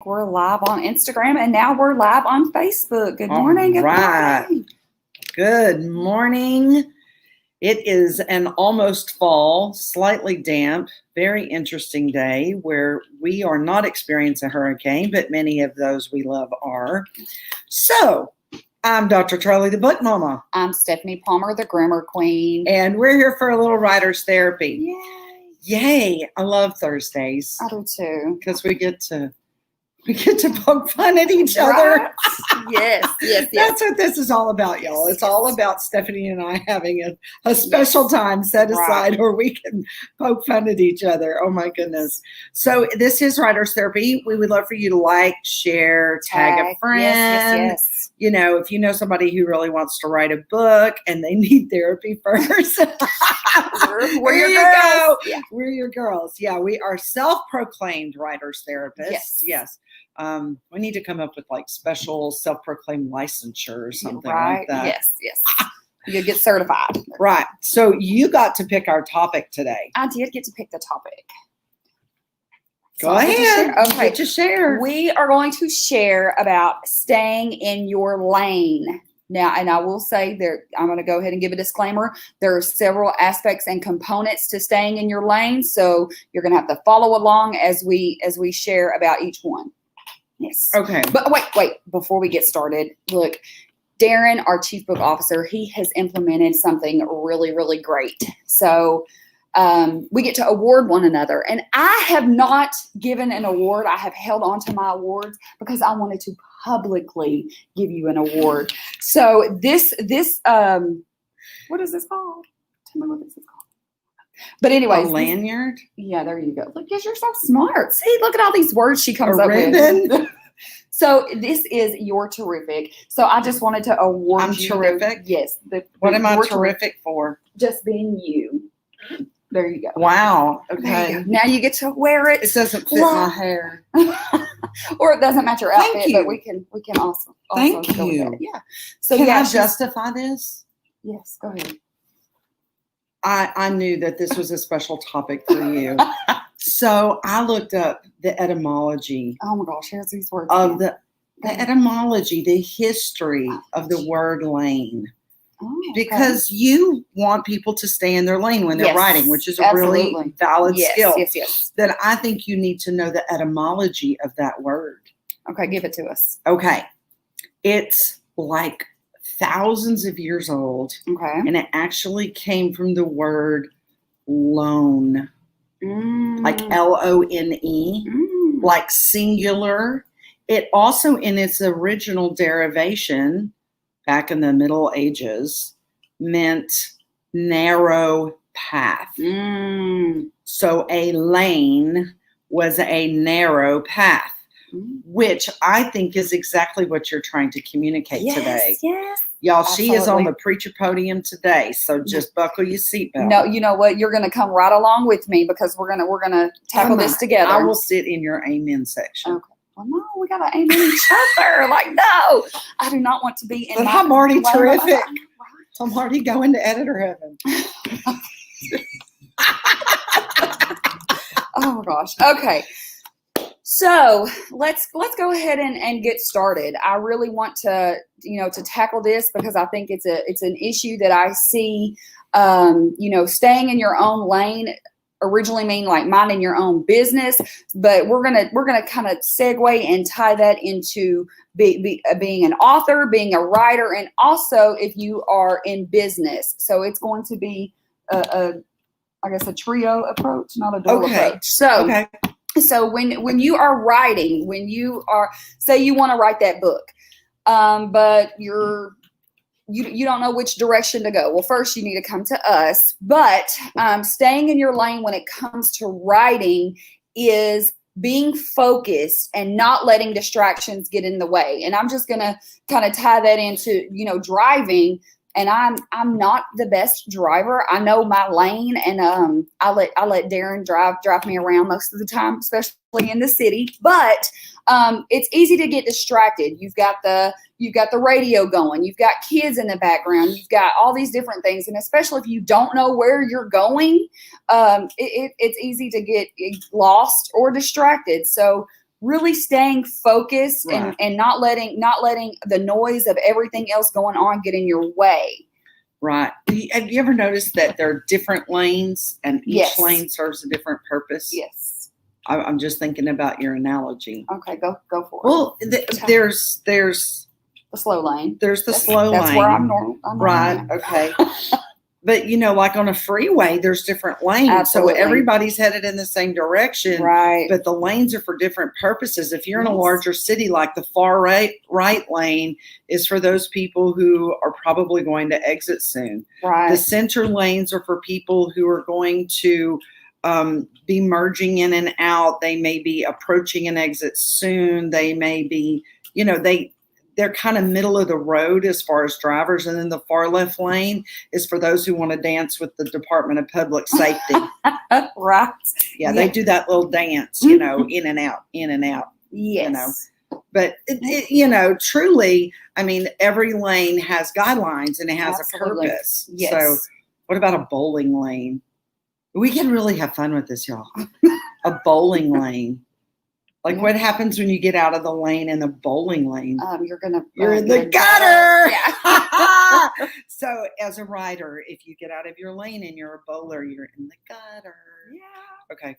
we're live on Instagram, and now we're live on Facebook. Good morning. Good morning. Good morning. It is an almost fall, slightly damp, very interesting day where we are not experiencing a hurricane, but many of those we love are. So, I'm Dr. Charli, the book mama. I'm Stephanie Palmer, the grammar queen. And we're here for a little writer's therapy. Yay. Yay. I love Thursdays. I do too. Because we get to poke fun at each other. Yes. That's what this is all about, y'all. It's all about Stephanie and I having a special time set aside where we can poke fun at each other. Oh, my goodness. So this is Writer's Therapy. We would love for you to like, share, tag a friend. Yes. You know, if you know somebody who really wants to write a book and they need therapy first, we're your girls. Yeah. We're your girls. Yeah, we are self-proclaimed writers therapists. Yes. We need to come up with like special self-proclaimed licensure or something like that. Yes. You get certified. Right. So you got to pick our topic today. I did get to pick the topic. Go ahead. Okay. Get to share. We are going to share about staying in your lane. Now, and I will say I'm going to go ahead and give a disclaimer. There are several aspects and components to staying in your lane. So you're going to have to follow along as we share about each one. Yes. Okay. But wait, before we get started, look, Darren, our chief book officer, he has implemented something really, really great. So we get to award one another. And I have not given an award. I have held on to my awards because I wanted to publicly give you an award. So this what is this called? Tell me what this is called. But anyways, a lanyard. Yeah, there you go. Look, because you're so smart. See, look at all these words she comes up ribbon. With. So this is You're Terrific. So I just wanted to award I'm you. terrific. Yes. What am I terrific for? Just being you. There you go. Wow. Okay. Now you get to wear it. It doesn't fit my hair. Or it doesn't match your outfit, Thank you. But we can also Thank go you. with that. Yeah. So Can I justify this? Yes, go ahead. I knew that this was a special topic for you. So I looked up the etymology. Oh my gosh, here's these words. Of the etymology, the history of the word lane. Oh, okay. Because you want people to stay in their lane when they're writing, which is a really valid skill. Yes. That I think you need to know the etymology of that word. Okay, give it to us. Okay. It's like thousands of years old. Okay. And it actually came from the word lone. Like Lone, like singular. It also, in its original derivation, back in the Middle Ages, meant narrow path. So a lane was a narrow path, which I think is exactly what you're trying to communicate today. Yes. Y'all, Absolutely. She is on the preacher podium today, so just buckle your seatbelt. No, you know what? You're going to come right along with me because we're gonna tackle this together. I will sit in your amen section. Okay. Well, no, we got to amen each other. Like, no, I do not want to be in. But I'm already terrific. I'm already going to editor heaven. Oh my gosh. Okay. So let's go ahead and get started. I really want to tackle this because I think it's an issue that I see. Staying in your own lane originally mean like minding your own business, but we're gonna kind of segue and tie that into being an author, being a writer, and also if you are in business. So it's going to be a trio approach, not a dual approach. So when you are writing, say you want to write that book, but you don't know which direction to go. Well, first you need to come to us, but staying in your lane when it comes to writing is being focused and not letting distractions get in the way. And I'm just going to kind of tie that into, driving. And I'm not the best driver. I know my lane, and I let Darren drive me around most of the time, especially in the city. But it's easy to get distracted. You've got the radio going. You've got kids in the background. You've got all these different things, and especially if you don't know where you're going, it's easy to get lost or distracted. So really staying focused Right. and not letting the noise of everything else going on get in your way. Right. Have you ever noticed that there are different lanes and each Yes. lane serves a different purpose? Yes. I'm just thinking about your analogy. Okay, go for it. Well, there's The slow lane. There's the slow That's lane. where I'm normal. Right. Okay. But like on a freeway, there's different lanes. Absolutely. So everybody's headed in the same direction. Right. But the lanes are for different purposes. If you're in a Yes. larger city, like the far right lane is for those people who are probably going to exit soon. Right. The center lanes are for people who are going to be merging in and out. They may be approaching an exit soon. They may be, they're kind of middle of the road as far as drivers. And then the far left lane is for those who want to dance with the Department of Public Safety. Right. Yeah, they do that little dance, in and out, in and out. Yes. But, truly, I mean, every lane has guidelines and it has Absolutely. a purpose. Yes. So what about a bowling lane? We can really have fun with this, y'all. A bowling lane. Like, what happens when you get out of the lane in the bowling lane? You're in the gutter. Yeah. So, as a rider, if you get out of your lane and you're a bowler, you're in the gutter. Yeah. Okay,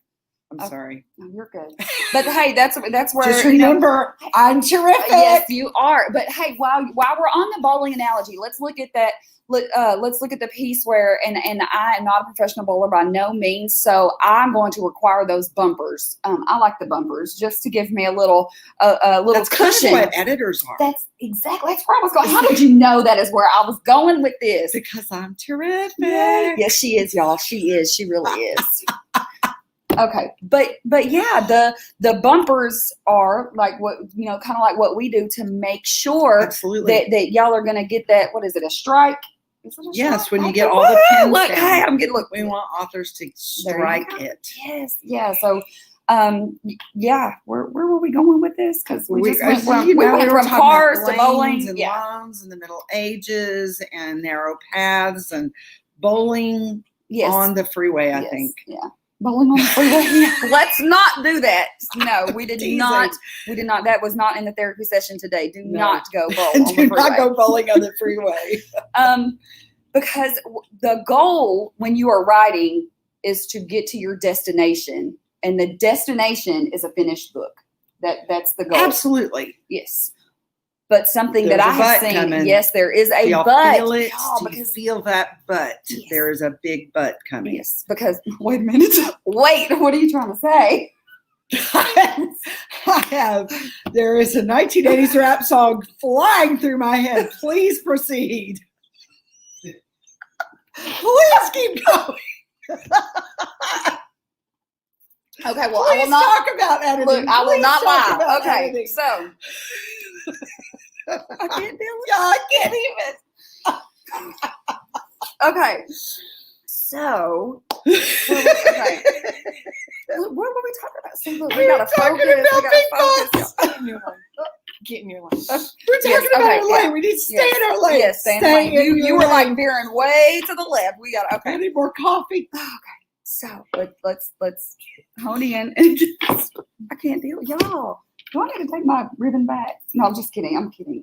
I'm sorry. No, you're good. But hey, that's where. Just remember, I'm terrific. Yes, you are. But hey, while we're on the bowling analogy, let's look at that. Let's look at the piece where, and I am not a professional bowler by no means, so I'm going to require those bumpers. I like the bumpers just to give me a little That's cushion. kind of what editors are. That's where I was going. How did you know that is where I was going with this? Because I'm terrific. Yes, she is, y'all. She is. She really is. Okay, but yeah, the bumpers are like what kind of like what we do to make sure Absolutely that y'all are going to get that. What is it? A strike? Yes, when you get all the pins look, down. hey, I'm getting look. We want authors to strike it. Yes, yeah. So, yeah, where were we going with this? Because we just went from cars to bowling, and lawns in the Middle Ages and narrow paths and bowling on the freeway. I think. Yeah. Bowling on the freeway. Let's not do that. No, we did not. We did not. That was not in the therapy session today. Do not go bowl on the freeway. Do not go bowling on the freeway. Because the goal when you are riding is to get to your destination, and the destination is a finished book. That's the goal. Absolutely. Yes. But something There's that I have seen, coming. Yes, there is a y'all butt. Feel it? Do you feel that butt? Yes. There is a big butt coming. Yes, because wait a minute. Wait, what are you trying to say? I have. There is a 1980s rap song flying through my head. Please proceed. Please keep going. Okay, well, Please I will not talk about editing. Look, I will Please not talk lie. about Okay, editing. so I can't do it. I can't even. Okay, so okay. What were we talking about? See, look, we gotta focus. We gotta focus. Get in your lane. We're talking about our lane. We need to stay in our lane. Yes, stay in the lane. You were like veering way to the left. We got okay. I need more coffee. Okay, so let's hone in. I can't deal with y'all. Do I need to take my ribbon back? No, I'm just kidding. I'm kidding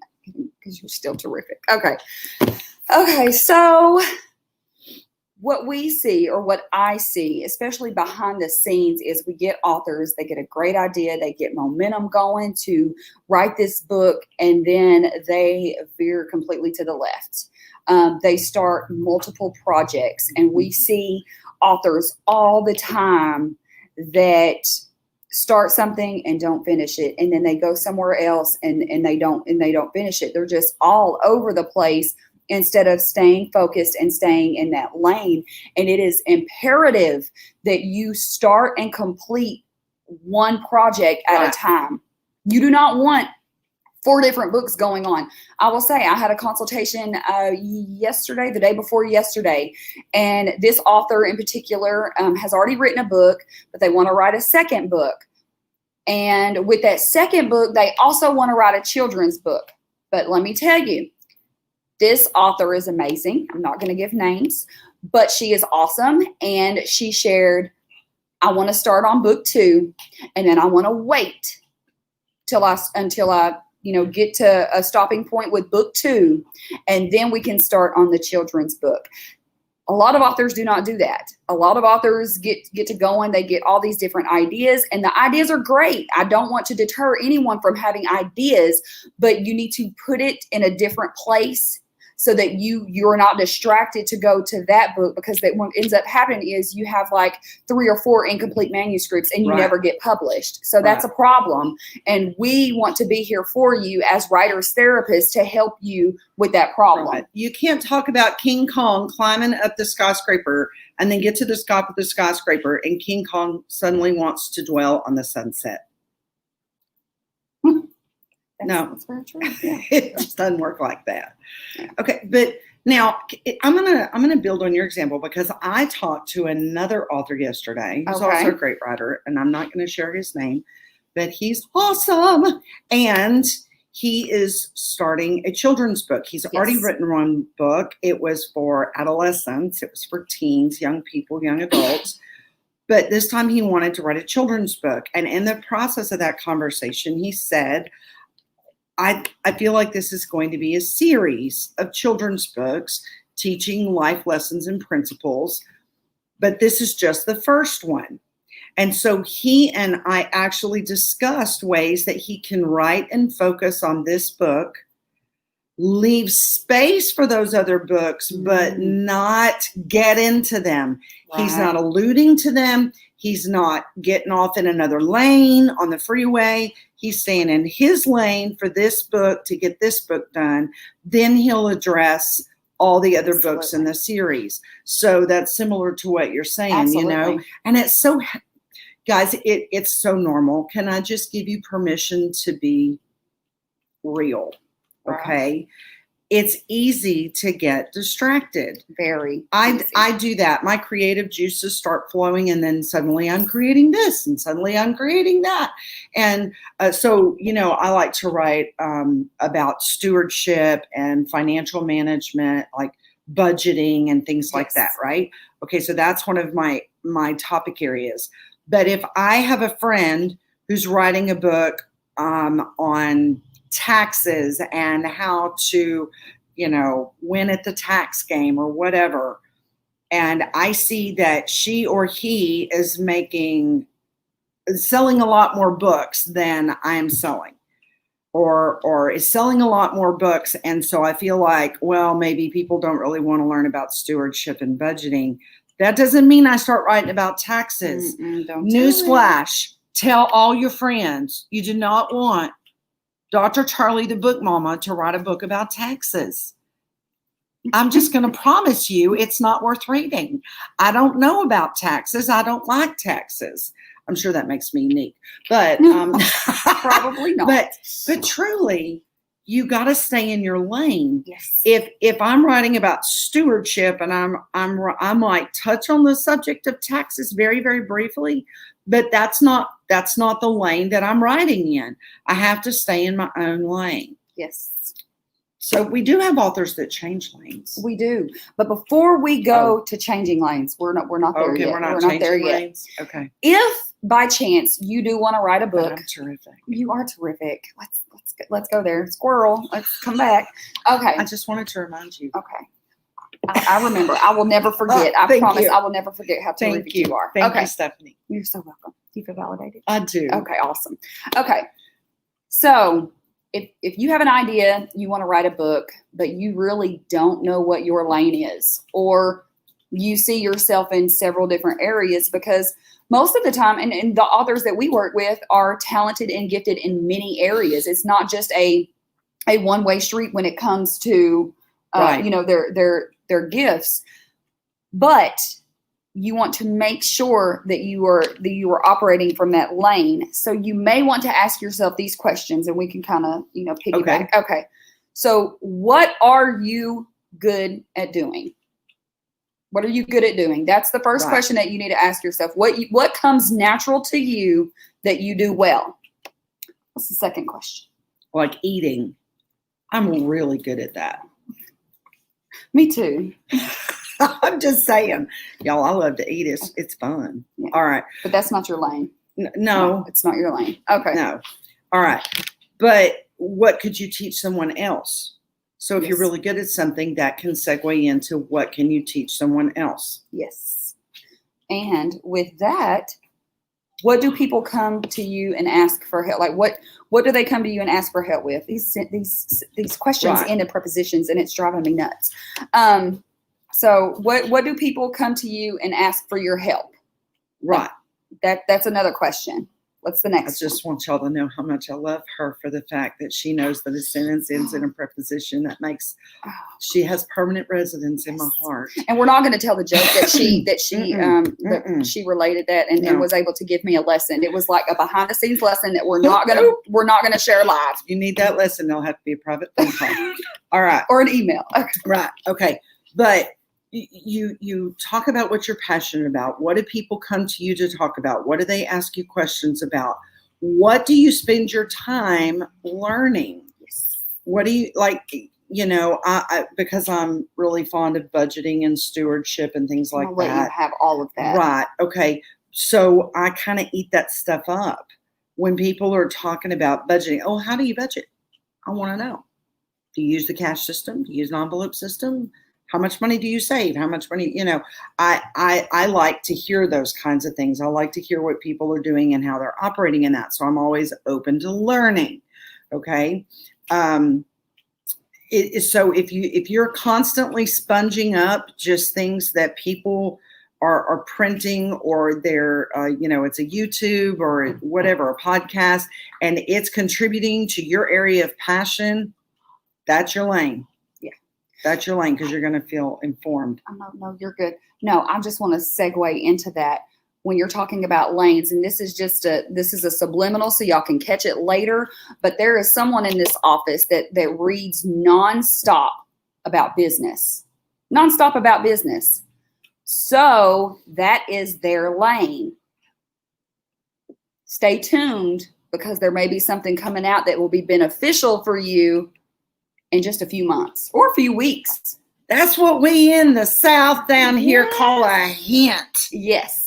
because you're still terrific. Okay, so what we see, or what I see, especially behind the scenes, is we get authors, they get a great idea, they get momentum going to write this book, and then they veer completely to the left. They start multiple projects, and we see authors all the time that start something and don't finish it, and then they go somewhere else and they don't finish it. They're just all over the place instead of staying focused and staying in that lane. And it is imperative that you start and complete one project at a time. You do not want 4 different books going on. I will say I had a consultation yesterday, the day before yesterday, and this author in particular has already written a book, but they want to write a second book. And with that second book, they also want to write a children's book. But let me tell you, this author is amazing. I'm not going to give names, but she is awesome. And she shared, I want to start on book 2, and then I want to wait until I get to a stopping point with book 2, and then we can start on the children's book. A lot of authors do not do that. A lot of authors get to going. They get all these different ideas, and the ideas are great. I don't want to deter anyone from having ideas, but you need to put it in a different place so that you're not distracted to go to that book, because what ends up happening is you have like 3 or 4 incomplete manuscripts and you never get published. So that's a problem. And we want to be here for you as writers therapists to help you with that problem. Right. You can't talk about King Kong climbing up the skyscraper and then get to the top of the skyscraper and King Kong suddenly wants to dwell on the sunset. No, that's very true. Yeah. It just doesn't work like that. Yeah. Okay, but now I'm gonna build on your example, because I talked to another author yesterday who's also a great writer, and I'm not going to share his name, but he's awesome, and he is starting a children's book. He's already written one book. It was for adolescents. It was for teens, young people, young adults. But this time he wanted to write a children's book, and in the process of that conversation, he said, I feel like this is going to be a series of children's books teaching life lessons and principles, but this is just the first one. And so he and I actually discussed ways that he can write and focus on this book, leave space for those other books, but not get into them. Right. He's not alluding to them. He's not getting off in another lane on the freeway. He's staying in his lane for this book to get this book done. Then he'll address all the other books in the series. So that's similar to what you're saying, and it's so, guys, it's so normal. Can I just give you permission to be real? Okay. It's easy to get distracted. Very. I do that. My creative juices start flowing, and then suddenly I'm creating this, and suddenly I'm creating that. And so, I like to write about stewardship and financial management, like budgeting and things like that, right? Okay, so that's one of my topic areas. But if I have a friend who's writing a book on taxes and how to, win at the tax game or whatever, and I see that she or he is selling a lot more books than I am selling, or is selling a lot more books, and so I feel like, well, maybe people don't really want to learn about stewardship and budgeting. That doesn't mean I start writing about taxes. Newsflash, tell all your friends you do not want Dr. Charli, the book mama, to write a book about taxes. I'm just going to promise you it's not worth reading. I don't know about taxes. I don't like taxes. I'm sure that makes me unique, but probably not. But truly, you got to stay in your lane. Yes. If I'm writing about stewardship and I'm like touch on the subject of taxes very, very briefly, but that's not the lane that I'm writing in. I have to stay in my own lane. Yes. So we do have authors that change lanes. We do. But before we go to changing lanes, we're not there yet. We're not there yet. Okay. If by chance you do want to write a book, I'm terrific. You are terrific. Let's go there. Squirrel. Let's come back. Okay. I just wanted to remind you. Okay. I remember. I will never forget. I promise I will never forget how terrific you are. Thank you, Stephanie. You're so welcome. You feel validated? I do. Okay, awesome. Okay. So if you have an idea, you want to write a book, but you really don't know what your lane is, or you see yourself in several different areas, because most of the time, and the authors that we work with are talented and gifted in many areas. It's not just a one-way street when it comes to their gifts, but you want to make sure that you are operating from that lane. So you may want to ask yourself these questions, and we can kind of piggyback. Okay. So what are you good at doing? What are you good at doing? That's the first question that you need to ask yourself. What comes natural to you that you do well? What's the second question? Like eating. I'm really good at that. Me too. I'm just saying, y'all, I love to eat. It's fun. Yeah. All right. But that's not your lane. No, it's not your lane. Okay. No. All right. But what could you teach someone else? So if you're Yes. really good at something, that can segue into what can you teach someone else? Yes. And with that, what do people come to you and ask for help? Like what do they come to you and ask for help with? These questions Right. end in prepositions, and it's driving me nuts. So what do people come to you and ask for your help? Right. That's another question. What's the I next just want y'all to know how much I love her for the fact that she knows that a sentence ends in a preposition that makes one? she has permanent residence in my heart. And we're not going to tell the joke that she that Mm-mm. she related that and No. was able to give me a lesson. It was like a behind the scenes lesson that we're not gonna share live. You need that lesson, there'll have to be a private phone call. All right. Or an email. Okay. Right. Okay. But you talk about what you're passionate about. What do people come to you to talk about? What do they ask you questions about? What do you spend your time learning? Yes. What do you like? You know, I because I'm really fond of budgeting and stewardship and things like I'll let that. you have all of that. Right. Okay. So I kind of eat that stuff up when people are talking about budgeting. Oh, how do you budget? I want to know. Do you use the cash system? Do you use an envelope system? How much money do you save? How much money, you know, I like to hear those kinds of things. I like to hear what people are doing and how they're operating in that. So I'm always open to learning. Okay. So if you're constantly sponging up just things that people are printing, or they're, it's a YouTube or whatever, a podcast, and it's contributing to your area of passion, that's your lane. Yeah. That's your lane, because you're going to feel informed. No, you're good. No, I just want to segue into that when you're talking about lanes, and this is a subliminal, so y'all can catch it later. But there is someone in this office that reads nonstop about business. So that is their lane. Stay tuned, because there may be something coming out that will be beneficial for you in just a few months or a few weeks. That's what we in the South down here call a hint. Yes.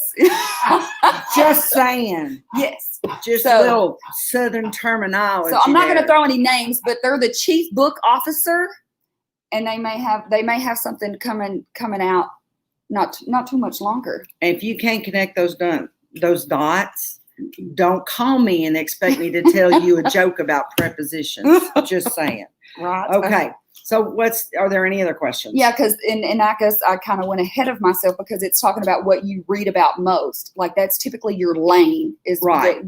Just saying. Yes. Just little Southern terminology. So I'm not going to throw any names, but they're the chief book officer, and they may have something coming out not too much longer. If you can't connect those dots, don't call me and expect me to tell you a joke about prepositions. Just saying. Right. Okay. So are there any other questions? Yeah, because in I guess I kind of went ahead of myself, because it's talking about what you read about most. Like, that's typically your lane is right.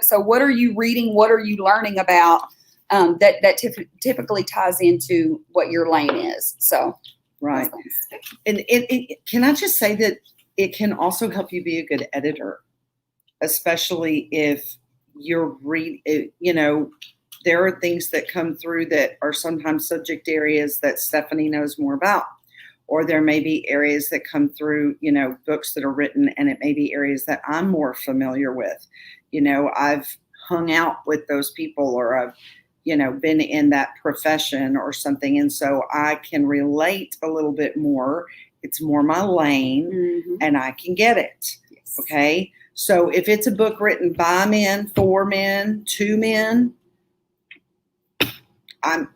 So what are you reading? What are you learning about? That typically ties into what your lane is. So right. And can I just say that it can also help you be a good editor, especially if you're there are things that come through that are sometimes subject areas that Stephanie knows more about, or there may be areas that come through, books that are written, and it may be areas that I'm more familiar with. I've hung out with those people, or I've, been in that profession or something. And so I can relate a little bit more. It's more my lane, mm-hmm. and I can get it. Yes. Okay. So if it's a book written by men, for men, to men, I'm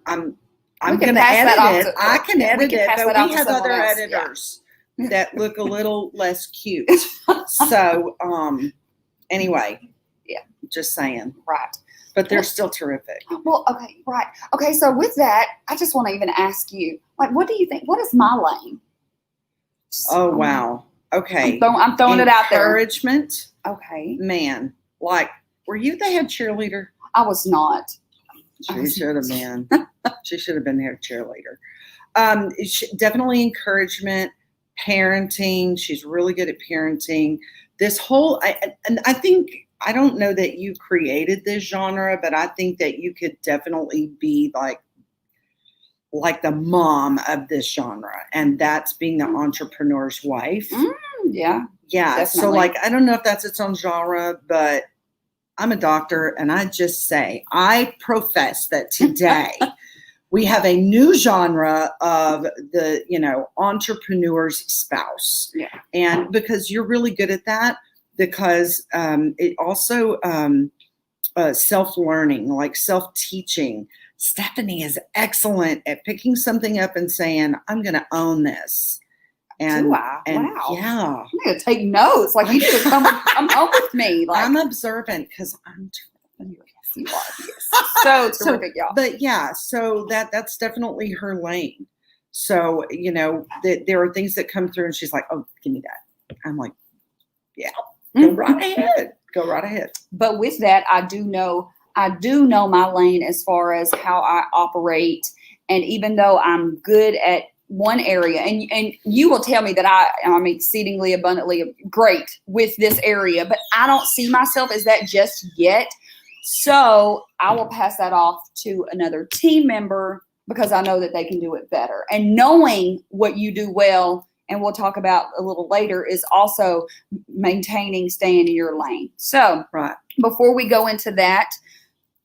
going to edit it. I can edit it, but we have other editors that look a little less cute. So, anyway, yeah, just saying. Right. But they're still terrific. Well, okay, right. Okay, so with that, I just want to even ask you, like, what do you think? What is my lane? Oh, wow. Okay. I'm throwing it out there. Encouragement. Okay. Man, like, were you the head cheerleader? I was not. She should have been. She should have been their cheerleader. Definitely encouragement, parenting. She's really good at parenting. This whole, I think, I don't know that you created this genre, but I think that you could definitely be like the mom of this genre, and that's being the entrepreneur's wife. Yeah. Yeah. Definitely. So, like, I don't know if that's its own genre, but I'm a doctor, and I just say, I profess that today we have a new genre of the, entrepreneur's spouse. Yeah. And because you're really good at that, because it also self-learning, like self-teaching. Stephanie is excellent at picking something up and saying, I'm going to own this. And, wow. Yeah. I'm going to take notes. Like, you need to come home with me. Like, I'm observant because I'm terrific. Yes, you are. Yes. So terrific, y'all. But yeah, so that's definitely her lane. So, there are things that come through and she's like, oh, give me that. I'm like, yeah, go right ahead. Go right ahead. But with that, I do know my lane as far as how I operate. And even though I'm good at one area, and you will tell me that I'm exceedingly abundantly great with this area, but I don't see myself as that just yet. So I will pass that off to another team member because I know that they can do it better. And knowing what you do well, and we'll talk about a little later, is also staying in your lane. So right. Before we go into that,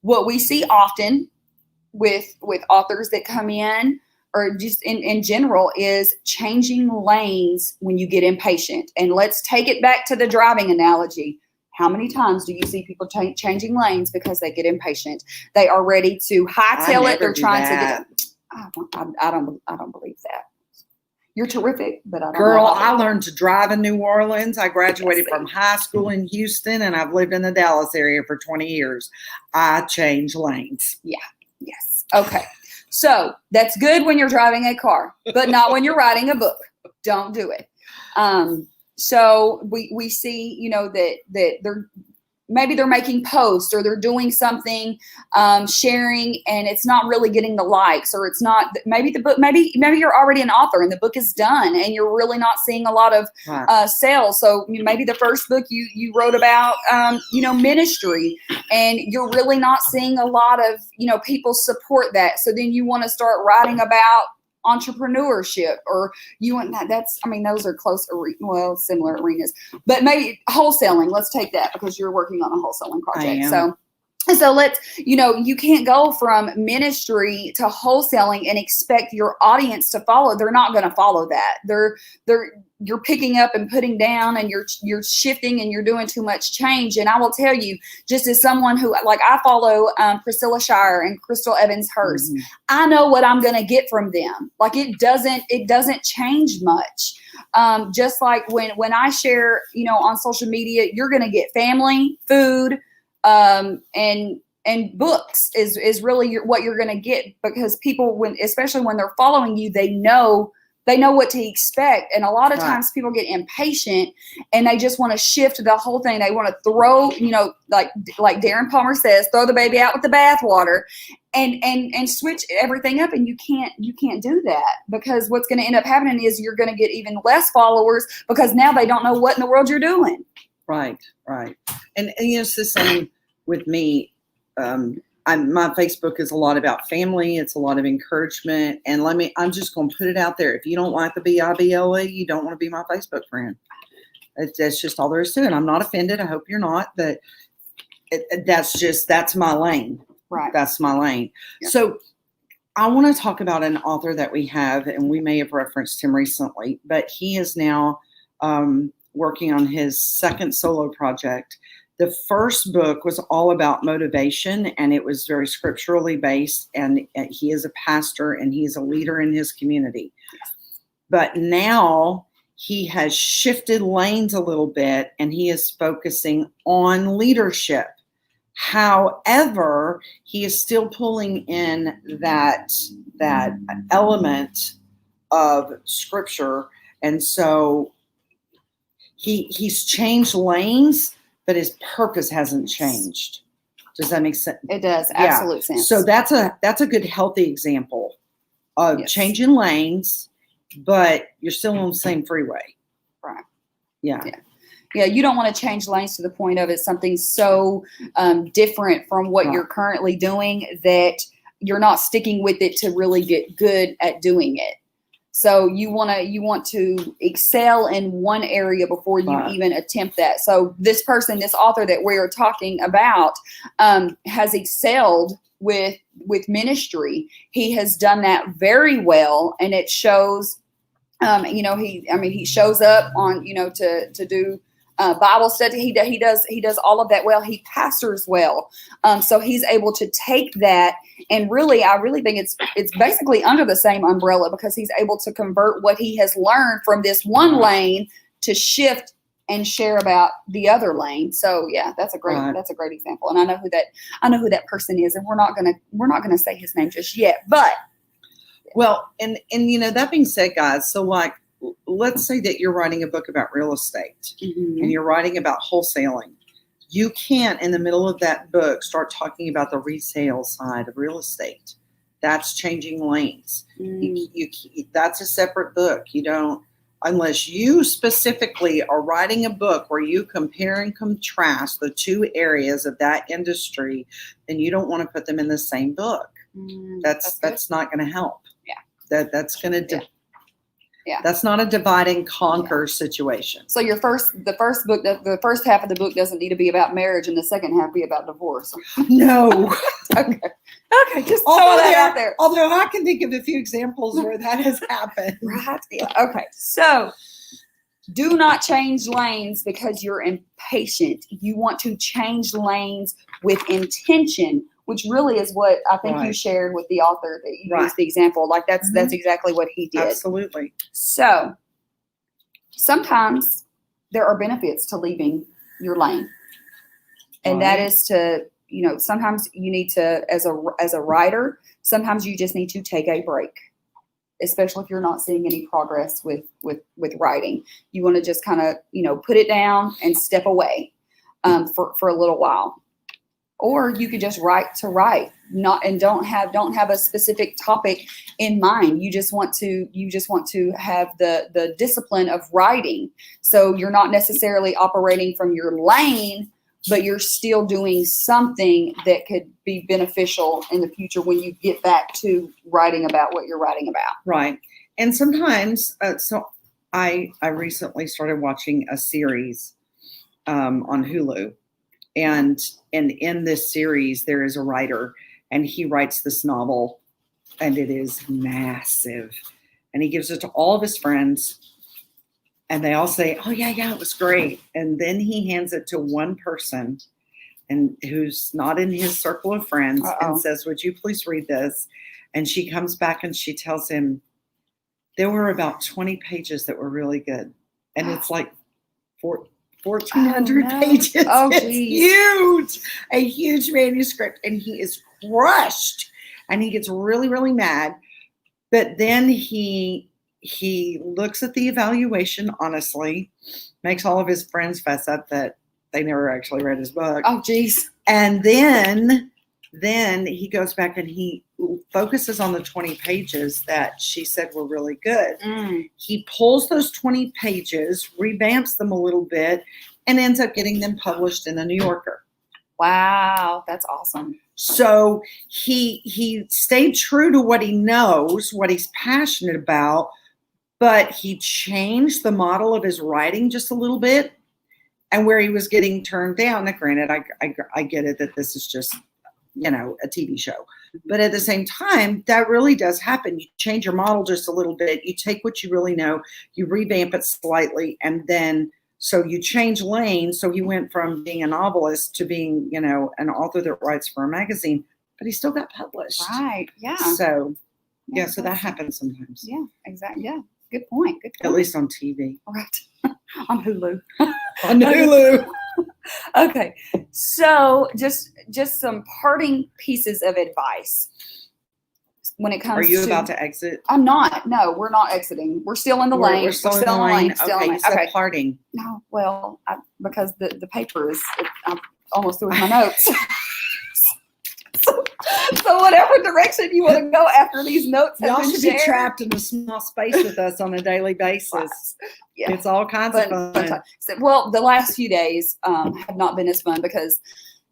what we see often with authors that come in, or just in general, is changing lanes when you get impatient. And let's take it back to the driving analogy. How many times do you see people changing lanes because they get impatient? They are ready to hightail it. They're trying to get it. I don't believe that. You're terrific, but I don't Girl, know. I learned to drive in New Orleans. I graduated from high school in Houston, and I've lived in the Dallas area for 20 years. I change lanes. Yeah. Yes. Okay. So that's good when you're driving a car, but not when you're writing a book. Don't do it. So we see, that they're making posts, or they're doing something, sharing, and it's not really getting the likes, or it's not, maybe the book, maybe you're already an author and the book is done and you're really not seeing a lot of sales. So maybe the first book you wrote about, ministry, and you're really not seeing a lot of, people support that. So then you want to start writing about entrepreneurship, or you want that. Those are similar arenas, but maybe wholesaling. Let's take that because you're working on a wholesaling project. So let's, you can't go from ministry to wholesaling and expect your audience to follow. They're not going to follow that. You're picking up and putting down, and you're shifting, and you're doing too much change. And I will tell you, just as someone who, like, I follow Priscilla Shire and Crystal Evans Hurst, Mm-hmm. I know what I'm going to get from them. Like, it doesn't change much. Just like when I share, on social media, you're going to get family, food, and books is really what you're going to get, because people, especially when they're following you, they know what to expect. And a lot of times people get impatient and they just want to shift the whole thing. They want to throw, like Darren Palmer says, throw the baby out with the bathwater and switch everything up. And you can't do that, because what's going to end up happening is you're going to get even less followers, because now they don't know what in the world you're doing. Right. And it's the same with me. My Facebook is a lot about family. It's a lot of encouragement. And I'm just going to put it out there. If you don't like the BIBLE, you don't want to be my Facebook friend. That's just all there is to it. I'm not offended. I hope you're not, but that's my lane. Right. That's my lane. Yeah. So I want to talk about an author that we have, and we may have referenced him recently, but he is now working on his second solo project. The first book was all about motivation, and it was very scripturally based, and he is a pastor and he is a leader in his community. But now he has shifted lanes a little bit, and he is focusing on leadership. However, he is still pulling in that element of scripture, and so he's changed lanes, but his purpose hasn't changed. Does that make sense? It does. Absolute sense. So that's a good, healthy example of changing lanes, but you're still on the same freeway. Right. Yeah. Yeah, you don't want to change lanes to the point of it's something so different from what you're currently doing that you're not sticking with it to really get good at doing it. So you want to excel in one area before you even attempt that. So this author that we're talking about, has excelled with ministry. He has done that very well, and it shows. He shows up on to do Bible study. He does all of that well. He pastors well. So he's able to take that and I really think it's basically under the same umbrella, because he's able to convert what he has learned from this one lane to shift and share about the other lane. So yeah, that's a great example. And I know who that person is, and we're not gonna say his name just yet. But well, and that being said, guys, so like, let's say that you're writing a book about real estate and you're writing about wholesaling. You can't, in the middle of that book, start talking about the resale side of real estate. That's changing lanes. That's a separate book. You don't, unless you specifically are writing a book where you compare and contrast the two areas of that industry, then you don't want to put them in the same book. That's not going to help. Yeah. That's going to Yeah. That's not a divide and conquer situation. So the first book, the first half of the book doesn't need to be about marriage, and the second half be about divorce. No. Okay. Just throw that out there. Although I can think of a few examples where that has happened. Right. Yeah. Okay. So do not change lanes because you're impatient. You want to change lanes with intention, which really is what I think you shared with the author that you used the example. Like that's exactly what he did. Absolutely. So sometimes there are benefits to leaving your lane. And that is to, sometimes you need to, as a writer, sometimes you just need to take a break, especially if you're not seeing any progress with writing. You want to just kind of, put it down and step away for a little while. Or you could just write to write, don't have a specific topic in mind. You just want to have the discipline of writing. So you're not necessarily operating from your lane, but you're still doing something that could be beneficial in the future when you get back to writing about what you're writing about. Right. And sometimes, so I recently started watching a series on Hulu. And in this series, there is a writer, and he writes this novel, and it is massive. And he gives it to all of his friends, and they all say, "Oh yeah, it was great." And then he hands it to one person, and who's not in his circle of friends, and says, "Would you please read this?" And she comes back and she tells him there were about 20 pages that were really good, and it's like 1,400 pages. Oh, it's geez. a huge manuscript, and he is crushed, and he gets really, really mad. But then he looks at the evaluation honestly, makes all of his friends fess up that they never actually read his book. Oh, geez. And then he goes back and he focuses on the 20 pages that she said were really good. He pulls those 20 pages, revamps them a little bit, and ends up getting them published in the New Yorker. Wow, that's awesome. So he stayed true to what he knows, what he's passionate about, but he changed the model of his writing just a little bit, and where he was getting turned down. Now, granted, I get it that this is just a TV show. But at the same time, that really does happen. You change your model just a little bit. You take what you really know, you revamp it slightly, and then so you change lanes. So he went from being a novelist to being, an author that writes for a magazine, but he still got published. Right. Yeah. So so that happens sometimes. Yeah, exactly. Yeah. Good point. At least on TV. Right. On Hulu. On Hulu. Okay, so just some parting pieces of advice when it comes to. Are you about to exit? I'm not. No, we're not exiting. We're still in the lane. We're still in the lane. Still Okay, in you said okay. parting. No, well, because the paper is, I'm almost through with my notes. So whatever direction you want to go after these notes have Y'all been should shared. be trapped in a small space with us on a daily basis. Yeah. It's all kinds of fun. So, well, the last few days have not been as fun because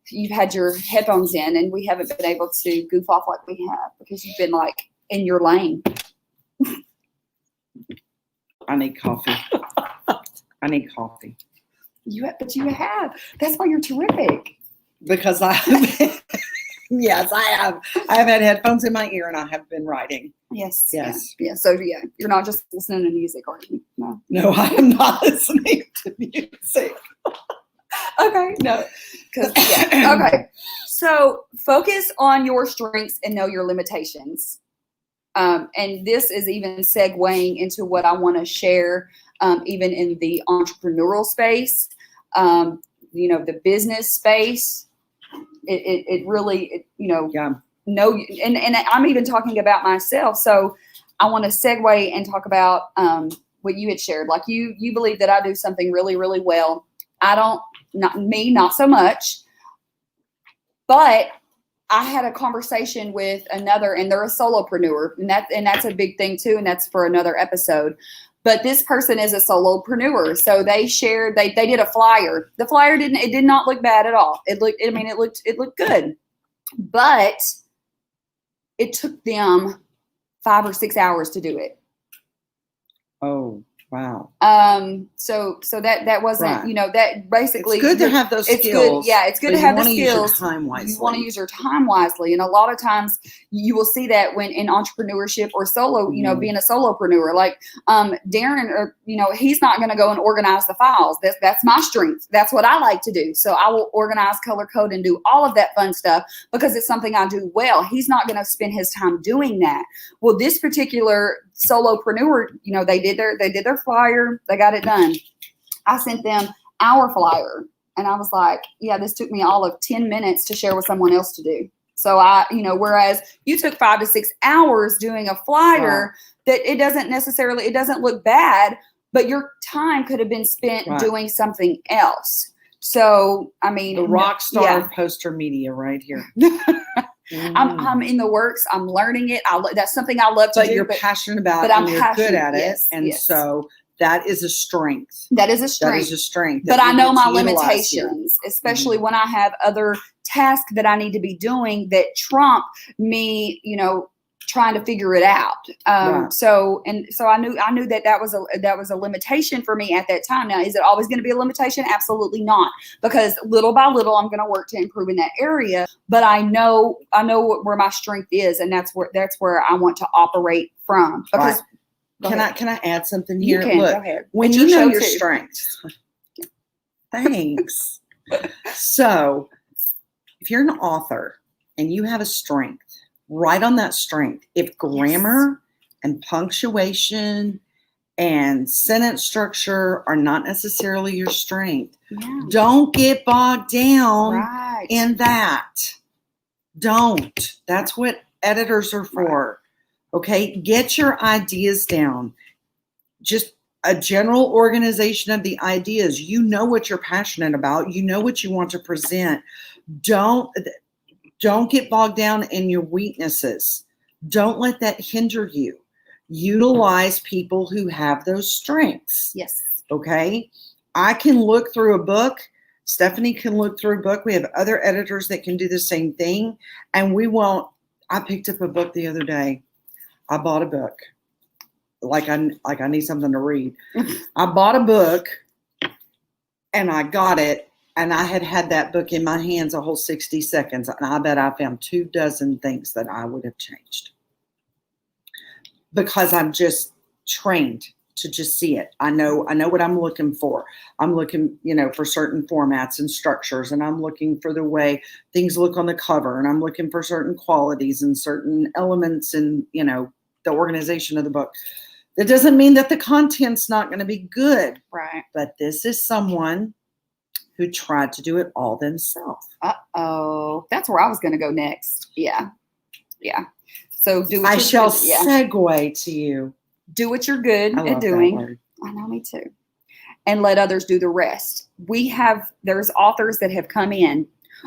you've had your headphones in and we haven't been able to goof off like we have because you've been like in your lane. I need coffee. I need coffee. But you have. That's why you're terrific. Because Yes, I have. I have had headphones in my ear and I have been writing. Yes. Yes. Yeah. So yeah, you're not just listening to music, are you? No. No, I am not listening to music. Okay. No. Yeah. Okay. So focus on your strengths and know your limitations. And this is even segueing into what I want to share, even in the entrepreneurial space, the business space. It really, Yeah. no, and I'm even talking about myself. So I want to segue and talk about what you had shared. Like you believe that I do something really, really well. I don't, not so much. But I had a conversation with another, and they're a solopreneur, and that's a big thing too, and that's for another episode. But this person is a solopreneur, so they shared. They did a flyer. The flyer did not look bad at all. It looked good, but it took them 5 or 6 hours to do it. Oh, wow. So that wasn't, Right. that basically It's good to have those it's skills. good. Yeah, it's good to have the skills. You want to use your time wisely. You want to use your time wisely. And a lot of times you will see that when in entrepreneurship or solo, being a solopreneur, like Darren, or he's not going to go and organize the files. That's my strength. That's what I like to do. So I will organize, color code, and do all of that fun stuff because it's something I do well. He's not going to spend his time doing that. Well, this particular solopreneur, they did their flyer, they got it done. I sent them our flyer, and I was like, yeah, this took me all of 10 minutes to share with someone else to do. So whereas you took 5 to 6 hours doing a flyer, that it doesn't look bad, but your time could have been spent doing something else. So, I mean, the rock star poster media right here. I'm in the works. I'm learning it. That's something I love to do. You're passionate about it, and you're good at it. And so that is a strength. That is a strength. That is a strength. But I know my limitations, especially when I have other tasks that I need to be doing that trump me, trying to figure it out. So I knew that was a limitation for me at that time. Now, is it always going to be a limitation? Absolutely not, because little by little I'm going to work to improve in that area. But I know where my strength is, and that's where I want to operate from. Because can I add something here? You can. Look, go ahead. when you know your strengths. Thanks. So if you're an author and you have a strength, write on that strength. If grammar and punctuation and sentence structure are not necessarily your strength, don't get bogged down in that. Don't. That's what editors are for. Okay? Get your ideas down. Just a general organization of the ideas. You know what you're passionate about. You know what you want to present. Don't get bogged down in your weaknesses. Don't let that hinder you. Utilize people who have those strengths. Yes. Okay? I can look through a book. Stephanie can look through a book. We have other editors that can do the same thing. And I picked up a book the other day. I bought a book. Like I need something to read. I bought a book and I got it. And I had that book in my hands a whole 60 seconds. And I bet I found 24 things that I would have changed. Because I'm just trained to just see it. I know what I'm looking for. I'm looking, for certain formats and structures. And I'm looking for the way things look on the cover. And I'm looking for certain qualities and certain elements in, the organization of the book. That doesn't mean that the content's not going to be good. Right. But this is someone who tried to do it all themselves. Uh-oh. That's where I was going to go next. Yeah. Yeah. So I shall segue to you. Do what you're good at doing. I know, me too. And let others do the rest. There's authors that have come in,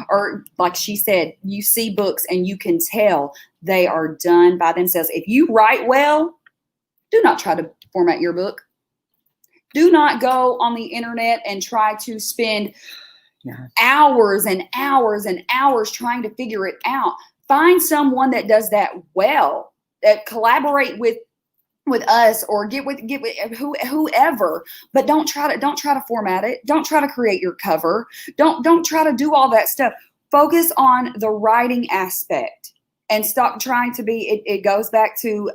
or like she said, you see books and you can tell they are done by themselves. If you write well, do not try to format your book. Do not go on the internet and try to spend hours and hours and hours trying to figure it out. Find someone that does that well, that collaborate with us, or get with whoever, but don't try to format it. Don't try to create your cover. Don't try to do all that stuff. Focus on the writing aspect and stop trying to be, it goes back to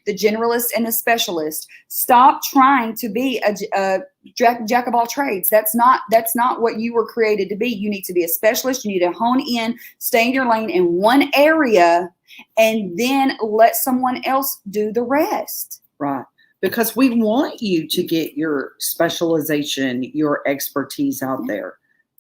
the generalist and the specialist. Stop trying to be a jack of all trades. That's not what you were created to be. You need to be a specialist. You need to hone in, stay in your lane in one area, and then let someone else do the rest. Right. Because we want you to get your specialization, your expertise out there.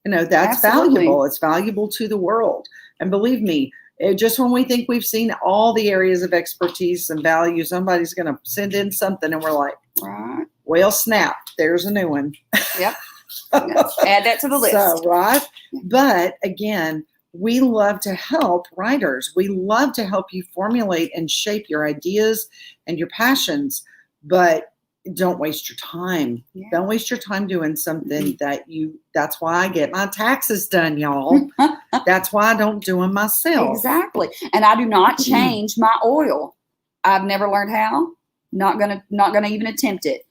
You know, that's Absolutely. valuable. It's valuable to the world. And believe me, just when we think we've seen all the areas of expertise and value, somebody's going to send in something and we're like, Right. well, snap, there's a new one. Yep. Yes. Add that to the list. So, right. But again, we love to help writers. We love to help you formulate and shape your ideas and your passions, but don't waste your time. Yeah. Don't waste your time doing something that's why I get my taxes done, y'all. That's why I don't do them myself. Exactly. And I do not change my oil. I've never learned how. Not gonna even attempt it.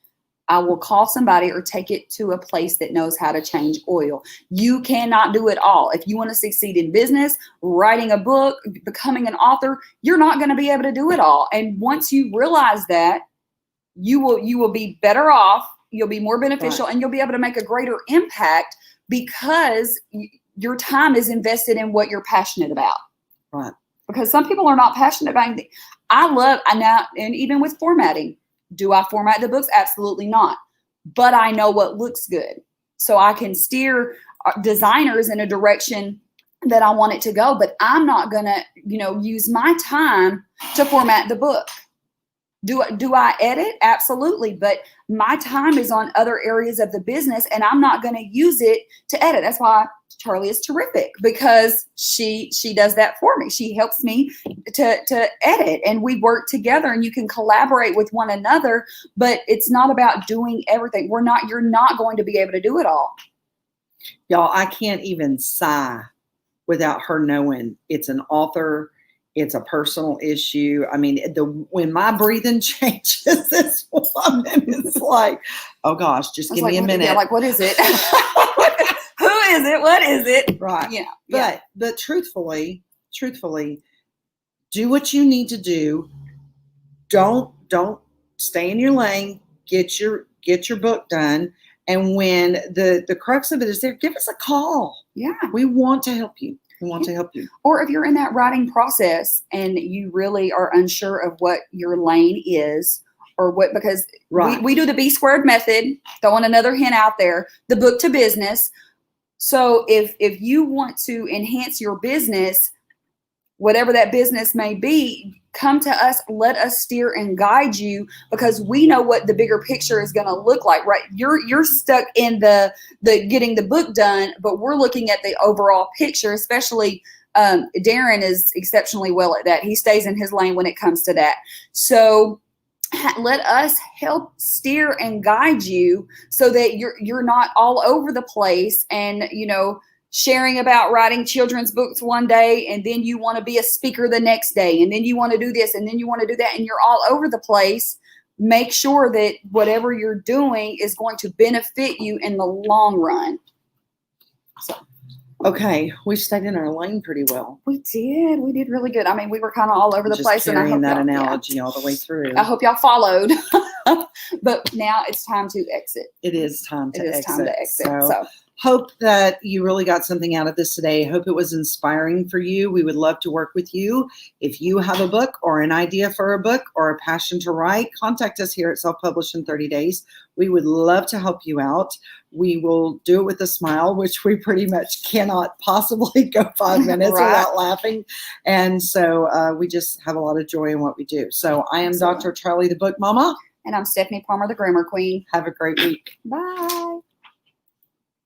I will call somebody or take it to a place that knows how to change oil. You cannot do it all. If you want to succeed in business, writing a book, becoming an author, you're not going to be able to do it all. And once you realize that, you will be better off, you'll be more beneficial, Right. and you'll be able to make a greater impact because your time is invested in what you're passionate about. Right. Because some people are not passionate about anything. And even with formatting, do I format the books? Absolutely not. But I know what looks good. So I can steer designers in a direction that I want it to go, but I'm not going to, use my time to format the book. Do I edit? Absolutely. But my time is on other areas of the business and I'm not going to use it to edit. That's why Charli is terrific, because she does that for me. She helps me to edit, and we work together, and you can collaborate with one another, but it's not about doing everything. You're not going to be able to do it all. Y'all, I can't even sigh without her knowing it's an author. It's a personal issue. I mean, when my breathing changes, this woman is like, oh gosh, just give me a minute. Yeah, like, what is it? Who is it? What is it? Right. Yeah. But truthfully, do what you need to do. Don't stay in your lane. Get your book done. And when the crux of it is there, give us a call. Yeah. We want to help you. We want to help you. Or if you're in that writing process and you really are unsure of what your lane is, or what, because Right. we do the B squared method, throwing another hint out there, the book to business. So if you want to enhance your business, whatever that business may be, come to us, let us steer and guide you, because we know what the bigger picture is going to look like, right? You're stuck in the getting the book done, but we're looking at the overall picture, especially Darren is exceptionally well at that. He stays in his lane when it comes to that. So let us help steer and guide you so that you're not all over the place and, sharing about writing children's books one day, and then you want to be a speaker the next day, and then you want to do this, and then you want to do that, and you're all over the place. Make sure that whatever you're doing is going to benefit you in the long run. So, okay, we stayed in our lane pretty well. We did really good. I mean, we were kind of all over the place, and I hope that analogy all the way through. I hope y'all followed. But now it's time to exit. It is time to exit. Time to exit. So hope that you really got something out of this today. Hope it was inspiring for you. We would love to work with you. If you have a book or an idea for a book or a passion to write, contact us here at Self-Publish in 30 Days. We would love to help you out. We will do it with a smile, which we pretty much cannot possibly go 5 minutes Right. without laughing. And so we just have a lot of joy in what we do. So I am Dr. Charli, the Book Mama. And I'm Stephanie Palmer, the Grammar Queen. Have a great week. Bye.